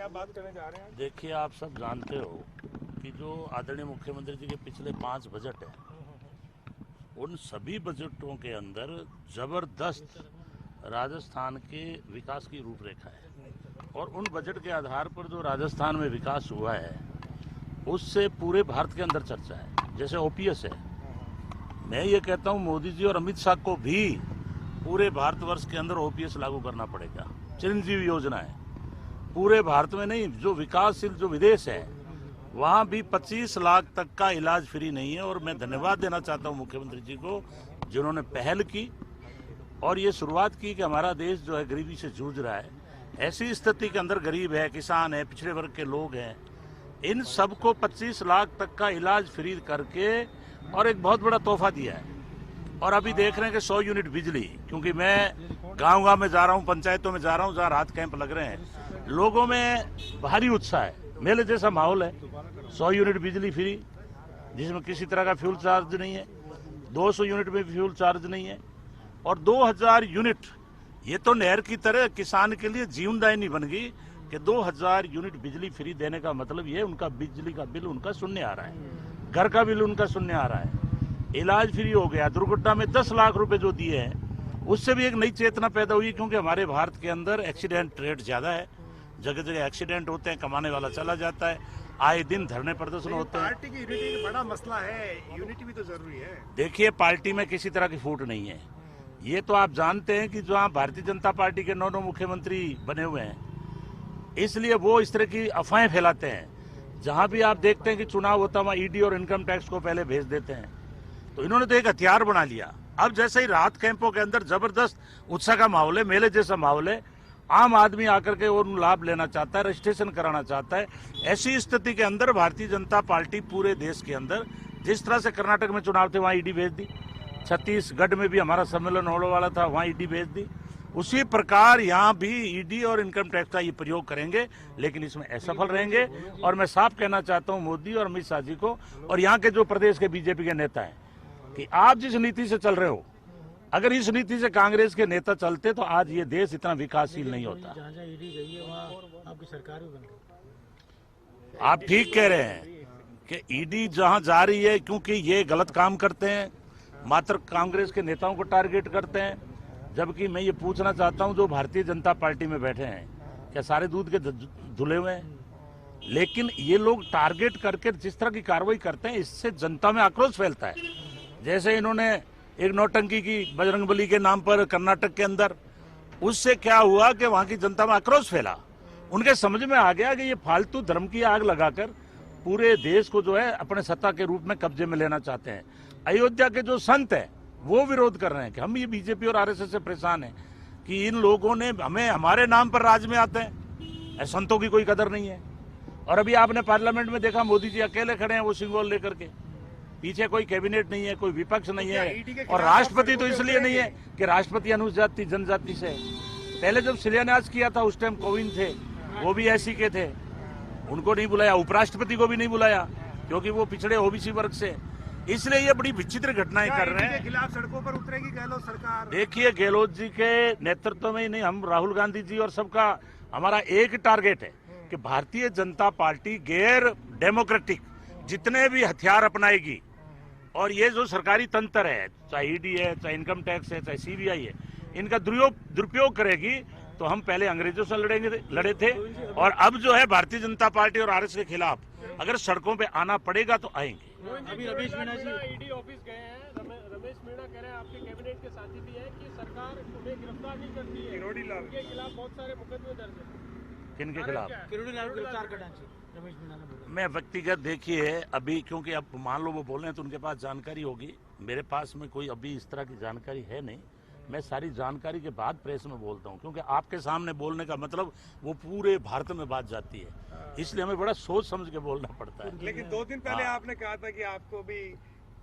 क्या बात करने जा रहे हैं? देखिए, आप सब जानते हो कि जो आदरणीय मुख्यमंत्री जी के पिछले 5 बजट हैं, उन सभी बजटों के अंदर जबरदस्त राजस्थान के विकास की रूपरेखा है और उन बजट के आधार पर जो राजस्थान में विकास हुआ है उससे पूरे भारत के अंदर चर्चा है। जैसे ओपीएस है, मैं ये कहता हूँ मोदी जी और अमित शाह को भी पूरे भारतवर्ष के अंदर ओपीएस लागू करना पड़ेगा। चिरंजीवी योजना है, पूरे भारत में नहीं, जो विकासशील जो विदेश है वहाँ भी 25 लाख तक का इलाज फ्री नहीं है। और मैं धन्यवाद देना चाहता हूँ मुख्यमंत्री जी को जिन्होंने पहल की और ये शुरुआत की कि हमारा देश जो है गरीबी से जूझ रहा है। ऐसी स्थिति के अंदर गरीब है, किसान है, पिछड़े वर्ग के लोग हैं, इन सबको 25 लाख तक का इलाज फ्री करके और एक बहुत बड़ा तोहफा दिया है। और अभी देख रहे हैं कि 100 यूनिट बिजली, क्योंकि मैं गाँव में जा रहा हूँ, पंचायतों में जा रहा हूँ जहाँ राहत कैंप लग रहे हैं, लोगों में भारी उत्साह है, मेले जैसा माहौल है। 100 यूनिट बिजली फ्री जिसमें किसी तरह का फ्यूल चार्ज नहीं है, 200 यूनिट में फ्यूल चार्ज नहीं है और 2000 यूनिट, ये तो नहर की तरह किसान के लिए जीवनदायिनी बन गई कि 2000 यूनिट बिजली फ्री देने का मतलब ये उनका बिजली का बिल उनका शून्य आ रहा है, घर का बिल उनका शून्य आ रहा है, इलाज फ्री हो गया। दुर्घटना में 10 लाख रुपए जो दिए हैं उससे भी एक नई चेतना पैदा हुई, क्योंकि हमारे भारत के अंदर एक्सीडेंट रेट ज्यादा है, जगह जगह एक्सीडेंट होते हैं, कमाने वाला चला जाता है, आए दिन धरने प्रदर्शन होते हैं। पार्टी की यूनिटी बड़ा मसला है, यूनिटी भी तो जरूरी है। देखिए, पार्टी में किसी तरह की फूट नहीं है, ये तो आप जानते हैं कि जहाँ भारतीय जनता पार्टी के 9 मुख्यमंत्री बने हुए हैं, इसलिए वो इस तरह की अफवाहें फैलाते हैं। जहां भी आप देखते हैं कि चुनाव होता है वहाँ ईडी और इनकम टैक्स को पहले भेज देते हैं। तो इन्होंने तो एक हथियार बना लिया। अब जैसे ही राहत कैंपों के अंदर जबरदस्त उत्साह का माहौल है, मेले जैसा माहौल है, आम आदमी आकर के और लाभ लेना चाहता है, रजिस्ट्रेशन कराना चाहता है। ऐसी स्थिति के अंदर भारतीय जनता पार्टी पूरे देश के अंदर, जिस तरह से कर्नाटक में चुनाव थे वहां ईडी भेज दी, छत्तीसगढ़ में भी हमारा सम्मेलन होने वाला था वहां ईडी भेज दी, उसी प्रकार यहाँ भी ईडी और इनकम टैक्स का ये प्रयोग करेंगे, लेकिन इसमें असफल रहेंगे। और मैं साफ कहना चाहता हूँ मोदी और अमित शाह जी को और यहाँ के जो प्रदेश के बीजेपी के नेता हैं कि आप जिस नीति से चल रहे हो, अगर इस नीति से कांग्रेस के नेता चलते तो आज ये देश इतना विकासशील नहीं होता। जहाँ ईडी गई है वहाँ आपकी सरकार भी बन गई। आप ठीक कह रहे हैं कि ईडी जहाँ जा रही है, क्योंकि ये गलत काम करते हैं, मात्र कांग्रेस के नेताओं को टारगेट करते हैं। जबकि मैं ये पूछना चाहता हूँ, जो भारतीय जनता पार्टी में बैठे हैं क्या सारे दूध के धुले हुए हैं? लेकिन ये लोग टारगेट करके जिस तरह की कार्रवाई करते हैं, इससे जनता में आक्रोश फैलता है। जैसे इन्होंने एक नौटंकी की बजरंगबली के नाम पर कर्नाटक के अंदर, उससे क्या हुआ कि वहां की जनता में आक्रोश फैला। उनके समझ में आ गया कि ये फालतू धर्म की आग लगाकर पूरे देश को जो है अपने सत्ता के रूप में कब्जे में लेना चाहते हैं। अयोध्या के जो संत हैं वो विरोध कर रहे हैं कि हम ये बीजेपी और आरएसएस से परेशान हैं कि इन लोगों ने हमें हमारे नाम पर राज में आते हैं, संतों की कोई कदर नहीं है। और अभी आपने पार्लियामेंट में देखा मोदी जी अकेले खड़े हैं वो सिंगल लेकर के, पीछे कोई कैबिनेट नहीं है, कोई विपक्ष नहीं है। और राष्ट्रपति तो इसलिए नहीं है कि राष्ट्रपति अनुसूचित जनजाति से, पहले जब शिलान्यास किया था उस टाइम कोविंद थे, वो भी ऐसी के थे, उनको नहीं बुलाया। उपराष्ट्रपति को भी नहीं बुलाया क्योंकि वो पिछड़े ओबीसी वर्ग से। इसलिए ये बड़ी विचित्र घटनाएं कर रहे हैं। खिलाफ सड़कों पर उतरेगी गहलोत सरकार। देखिए, गहलोत जी के नेतृत्व में ही नहीं, हम राहुल गांधी जी और सबका हमारा एक टारगेट है कि भारतीय जनता पार्टी गैर डेमोक्रेटिक जितने भी हथियार अपनाएगी और ये जो सरकारी तंत्र है, चाहे ईडी है, चाहे इनकम टैक्स है, चाहे सीबीआई है, इनका दुरुपयोग करेगी। तो हम पहले अंग्रेजों से लड़े थे और अब जो है भारतीय जनता पार्टी और आरएसएस के खिलाफ अगर सड़कों पे आना पड़ेगा तो आएंगे। अभी रमेश मीणा जी ईडी ऑफिस गए हैं, रमेश मीणा कह रहे हैं, आपके कैबिनेट के साथी भी हैं, कि सरकार उन्हें गिरफ्तार नहीं करती है, किरोड़ी लाल के खिलाफ बहुत सारे मुकदमे दर्ज हैं। किनके खिलाफ? किरोड़ी लाल गिरफ्तार करना चाहिए, रमेश मीणा ने बोला। मैं व्यक्तिगत, देखिए अभी क्योंकि अब मान लो वो बोल रहे हैं तो उनके पास जानकारी होगी, मेरे पास में कोई अभी इस तरह की जानकारी है नहीं। मैं सारी जानकारी के बाद प्रेस में बोलता हूँ, क्योंकि आपके सामने बोलने का मतलब वो पूरे भारत में बात जाती है, इसलिए हमें बड़ा सोच समझ के बोलना पड़ता है। लेकिन 2 दिन पहले आपने कहा था कि आपको भी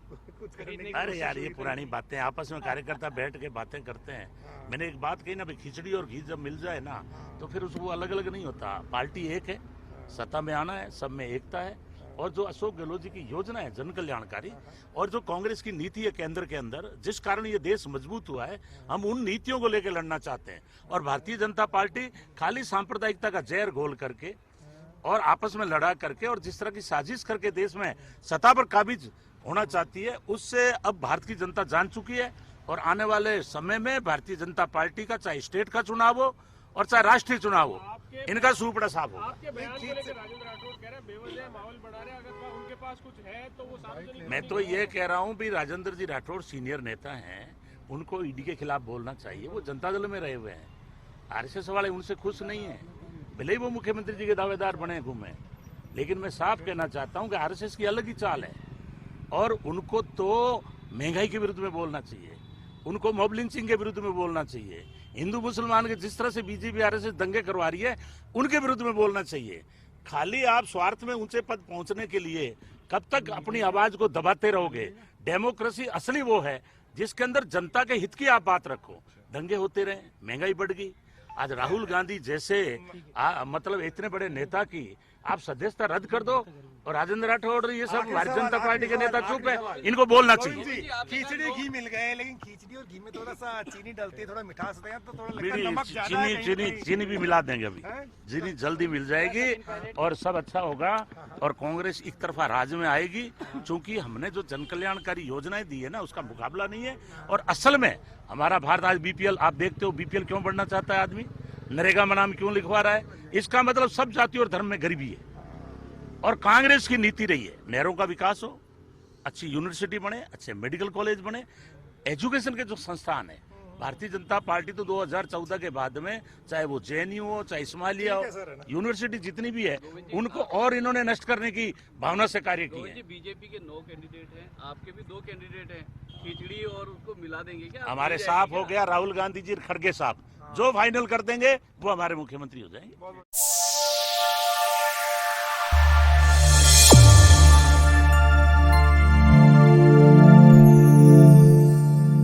कुछ करने की अरे यार, ये पुरानी बातें, आपस में कार्यकर्ता बैठ के बातें करते हैं। मैंने एक बात कही ना, खिचड़ी और घी जब मिल जाए ना तो फिर उसको अलग अलग नहीं होता। पार्टी एक है, सत्ता में आना है, सब में एकता है। और जो अशोक गहलोत जी की योजना है जन कल्याणकारी, और जो कांग्रेस की नीति है केंद्र के अंदर, जिस कारण ये देश मजबूत हुआ है, हम उन नीतियों को लेकर लड़ना चाहते हैं। और भारतीय जनता पार्टी खाली सांप्रदायिकता का जहर घोल करके और आपस में लड़ा करके और जिस तरह की साजिश करके देश में सत्ता पर काबिज होना चाहती है, उससे अब भारत की जनता जान चुकी है। और आने वाले समय में भारतीय जनता पार्टी का चाहे स्टेट का चुनाव हो और चाहे राष्ट्रीय चुनाव हो, इनका सूपड़ा साफ होगा। आपके बयान को लेकर राजेंद्र राठौड़ कह रहे हैं बेवजह माहौल बढ़ा रहे हैं, अगर उनके पास कुछ है तो वो सार्वजनिक। मैं तो ये कह रहा हूँ भी राजेंद्र जी राठौड़ सीनियर नेता हैं, उनको ईडी के खिलाफ बोलना चाहिए। वो जनता दल में रहे हुए हैं, आरएसएस वाले उनसे खुश नहीं है, भले ही वो मुख्यमंत्री जी के दावेदार बने घूमे। लेकिन मैं साफ कहना चाहता हूँ कि आरएसएस की अलग ही चाल है और उनको तो महंगाई के विरुद्ध में बोलना चाहिए, उनको मॉब लिंचिंग के विरुद्ध में बोलना चाहिए, हिंदू मुसलमान के जिस तरह से बीजेपी आरएसएस दंगे करवा रही है उनके विरुद्ध में बोलना चाहिए। खाली आप स्वार्थ में ऊंचे पद पहुंचने के लिए कब तक अपनी आवाज को दबाते रहोगे? डेमोक्रेसी असली वो है जिसके अंदर जनता के हित की आप बात रखो। दंगे होते रहे, महंगाई बढ़ गई। आज राहुल गांधी जैसे मतलब इतने बड़े नेता की आप सदस्यता रद्द कर दो और राजेंद्र राठौड़ ये सब भारतीय जनता पार्टी के नेता चुप है, इनको बोलना चाहिए। खिचड़ी घी मिल गए, लेकिन खिचड़ी और घी में थोड़ा सा चीनी डलती है, थोड़ा मिठास होता है, तो थोड़ा लगता है नमक ज्यादा है कहीं कहीं। चीनी भी मिला देंगे, अभी चीनी जल्दी मिल जाएगी और सब अच्छा होगा और कांग्रेस एक तरफा राज में आएगी। क्योंकि हमने जो जन कल्याणकारी योजनाएं दी है ना, उसका मुकाबला नहीं है। और असल में हमारा भारत आज बीपीएल, आप देखते हो बीपीएल क्यों बढ़ना चाहता है आदमी, नरेगा में नाम क्यों लिखवा रहा है? इसका मतलब सब जाति और धर्म में गरीबी है। और कांग्रेस की नीति रही है नहरों का विकास हो, अच्छी यूनिवर्सिटी बने, अच्छे मेडिकल कॉलेज बने, एजुकेशन के जो संस्थान है। भारतीय जनता पार्टी तो 2014 के बाद में चाहे वो जेएनयू हो, चाहे इस्माइलिया हो, यूनिवर्सिटी जितनी भी है उनको और इन्होंने नष्ट करने की भावना से कार्य किया है। बीजेपी के 9 कैंडिडेट हैं, आपके भी 2 कैंडिडेट हैं, खिचड़ी और उसको मिला देंगे क्या? हमारे साफ हो गया, राहुल गांधी जी, खड़गे साहब जो फाइनल कर देंगे वो हमारे मुख्यमंत्री हो जाएंगे।